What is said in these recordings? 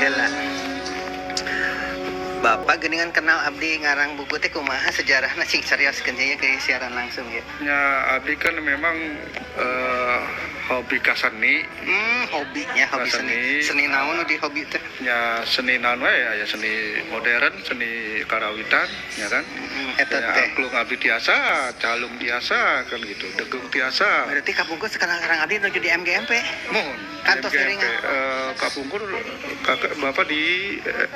heula. Bapak geuningan kenal abdi ngarang buku teh kumaha sejarahna cing carioskeun nya ke siaran langsung ya. Ya, abdi kan memang hobi ka seni. Hobinya hobi seni. Seni naon nu di hobi teh? Ya seni naon wae ya seni modern, seni karawitan, ya kan. Eta Ya, teh. angklung abdi tiasa, calung tiasa kan gitu, degung tiasa. Berarti kapungkur sekarang abdi nuju di MGMP. Mohon. Kantos MGMP, jaringan. Kapungkur kakak bapak di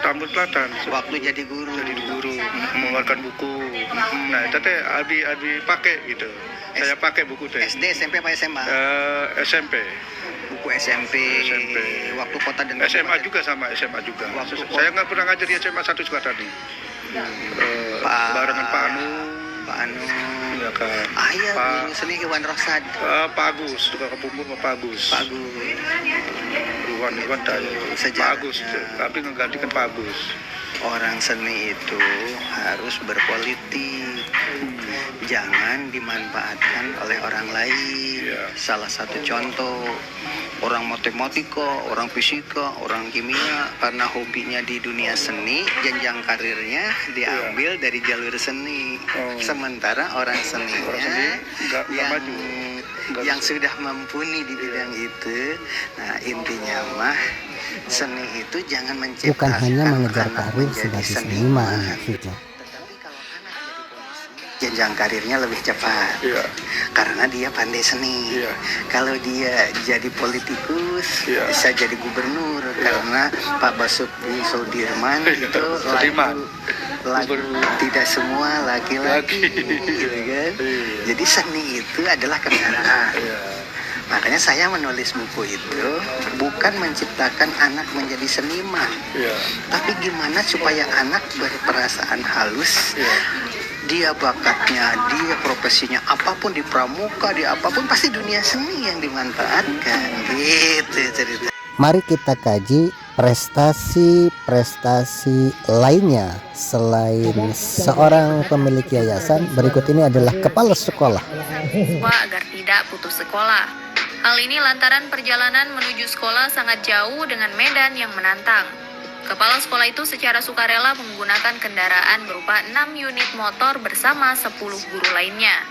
Tambun Selatan. Waktu jadi guru. Guru mengeluarkan buku. Nah, itu teh abdi pakai gitu. Saya pakai buku teh. SD, SMP apa SMA? SMP. Buku SMP. Waktu kota dan SMA juga sama SMA juga. Waktu Saya nggak pernah ngajar di SMA 1 Sukatani. Barengan Pak Anu. Pak Anu. Ya kan. Iya, guru seni Iwan Rosad. Pak Agus, tukang kepungkur Pak Agus. Pak Gus. Iwan tanya. Pak Sejarahnya. Agus, tapi menggantikan Pak Agus. Orang seni itu harus berpolitik, jangan dimanfaatkan oleh orang lain. Iya. Salah satu contoh, orang matematika, orang fisika, orang kimia, karena hobinya di dunia seni, jenjang karirnya diambil dari jalur seni. Sementara orang seninya nggak yang maju. yang sudah mumpuni di bidang itu. Nah, intinya mah seni itu jangan menciptakan Bukan hanya mengejar anak karir menjadi sebagai seniman. seniman maksudnya. Tetapi kalau anak jadi polisi, jenjang karirnya lebih cepat. Iya. Karena dia pandai seni. Iya. Kalau dia jadi politikus, Iya. bisa jadi gubernur. Karena Pak Basuki Sudirman Iya, itu Sudirman. lagu tidak semua laki-laki, Laki. gitu kan? Iya. Jadi seni itu adalah kendaraan. Iya. Makanya saya menulis buku itu bukan menciptakan anak menjadi seniman, Iya. tapi gimana supaya anak berperasaan halus. Iya. Dia bakatnya, dia profesinya apapun, di pramuka, di apapun, pasti dunia seni yang dimanfaatkan. Gitu cerita. Mari kita kaji prestasi-prestasi lainnya selain seorang pemilik yayasan. Berikut ini adalah kepala sekolah. Siswa agar tidak putus sekolah. Hal ini lantaran perjalanan menuju sekolah sangat jauh dengan medan yang menantang. Kepala sekolah itu secara sukarela menggunakan kendaraan berupa 6 unit motor bersama 10 guru lainnya.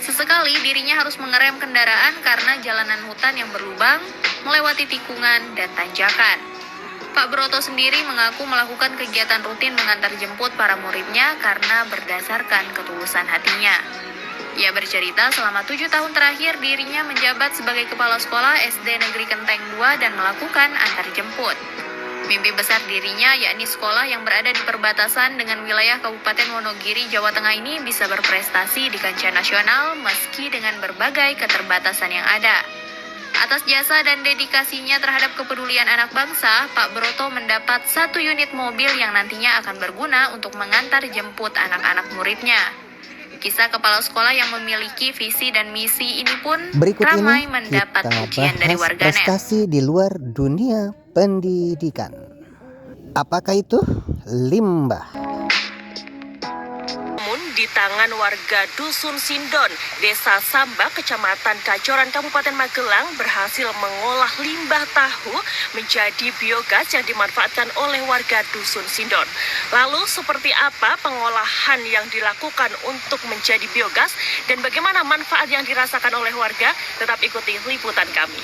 Sesekali dirinya harus mengerem kendaraan karena jalanan hutan yang berlubang, melewati tikungan dan tanjakan. Pak Broto sendiri mengaku melakukan kegiatan rutin mengantar jemput para muridnya karena berdasarkan ketulusan hatinya. Ia bercerita selama 7 tahun terakhir dirinya menjabat sebagai kepala sekolah SD Negeri Kenteng 2 dan melakukan antar jemput. Mimpi besar dirinya yakni sekolah yang berada di perbatasan dengan wilayah Kabupaten Wonogiri, Jawa Tengah ini bisa berprestasi di kancah nasional meski dengan berbagai keterbatasan yang ada. Atas jasa dan dedikasinya terhadap kepedulian anak bangsa, Pak Broto mendapat 1 unit mobil yang nantinya akan berguna untuk mengantar jemput anak-anak muridnya. Kisah kepala sekolah yang memiliki visi dan misi ini pun Berikut ramai ini mendapat kita pujian dari bahas warganet. prestasi di luar dunia pendidikan. Apakah itu? Limbah. Namun di tangan warga Dusun Sindon, Desa Sambak, Kecamatan Kajoran, Kabupaten Magelang berhasil mengolah limbah tahu menjadi biogas yang dimanfaatkan oleh warga Dusun Sindon. Lalu seperti apa pengolahan yang dilakukan untuk menjadi biogas dan bagaimana manfaat yang dirasakan oleh warga? Tetap ikuti liputan kami.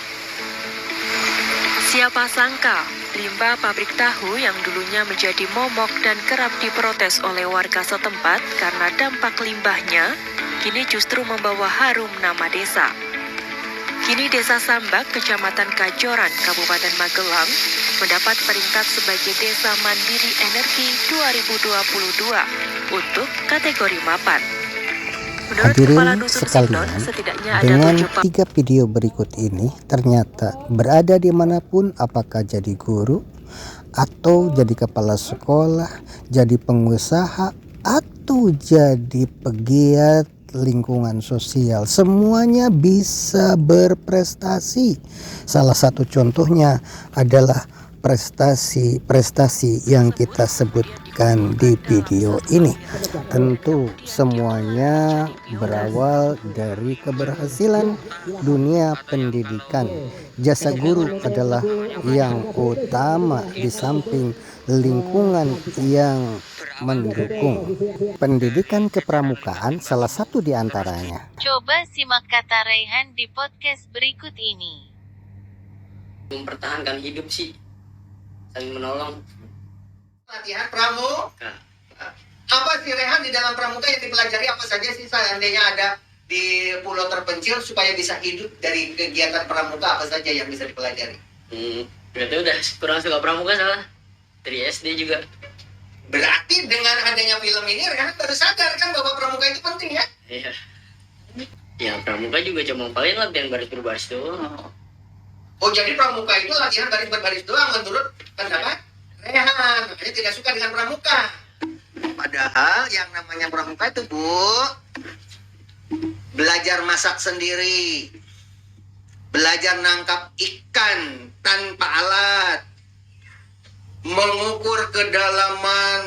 Siapa sangka, limbah pabrik tahu yang dulunya menjadi momok dan kerap diprotes oleh warga setempat karena dampak limbahnya, kini justru membawa harum nama desa. Kini Desa Sambak, Kecamatan Kajoran, Kabupaten Magelang, mendapat peringkat sebagai Desa Mandiri Energi 2022 untuk kategori mapan. Menurut Kepala Hadirin Dusun Sindon, sekalian, setidaknya ada dengan 7 3 video berikut ini ternyata berada dimanapun, apakah jadi guru atau jadi kepala sekolah, jadi pengusaha atau jadi pegiat lingkungan sosial, semuanya bisa berprestasi. Salah satu contohnya adalah prestasi yang kita sebut saksikan di video ini. Tentu semuanya berawal dari keberhasilan dunia pendidikan. Jasa guru adalah yang utama di samping lingkungan yang mendukung. Pendidikan kepramukaan salah satu di antaranya. Coba simak kata Raihan di podcast berikut ini. Mempertahankan hidup sih, saling menolong. Latihan pramuka. Apa sih Rehan di dalam pramuka yang dipelajari apa saja sih seandainya ada di pulau terpencil supaya bisa hidup dari kegiatan pramuka apa saja yang bisa dipelajari? Berarti udah kurang suka pramuka salah. Dari SD juga. Berarti dengan adanya film ini Rehan baru sadar kan bahwa pramuka itu penting ya? Iya. Ya pramuka juga cuma paling latihan baris berbaris doang. Oh jadi pramuka itu latihan baris berbaris doang menurut pendapat Rehan, makanya tidak suka dengan pramuka. Padahal yang namanya pramuka itu Bu, belajar masak sendiri, belajar nangkap ikan tanpa alat, mengukur kedalaman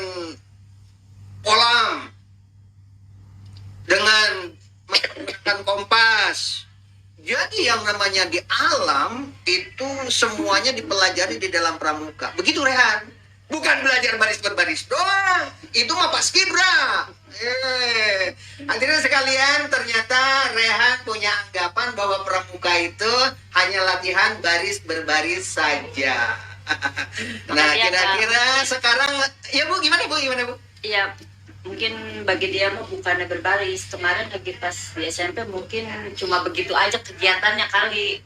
kolam dengan menggunakan kompas. Jadi yang namanya di alam itu semuanya dipelajari di dalam pramuka. Begitu Rehan. Bukan belajar baris berbaris doang. Itu mah paskibra. Hadirin sekalian, ternyata Rehan punya anggapan bahwa pramuka itu hanya latihan baris berbaris saja. Nah, kira-kira sekarang ya Bu, gimana Bu? Iya, mungkin bagi dia mah bukannya berbaris. Kemarin lagi pas di SMP mungkin cuma begitu aja kegiatannya kali.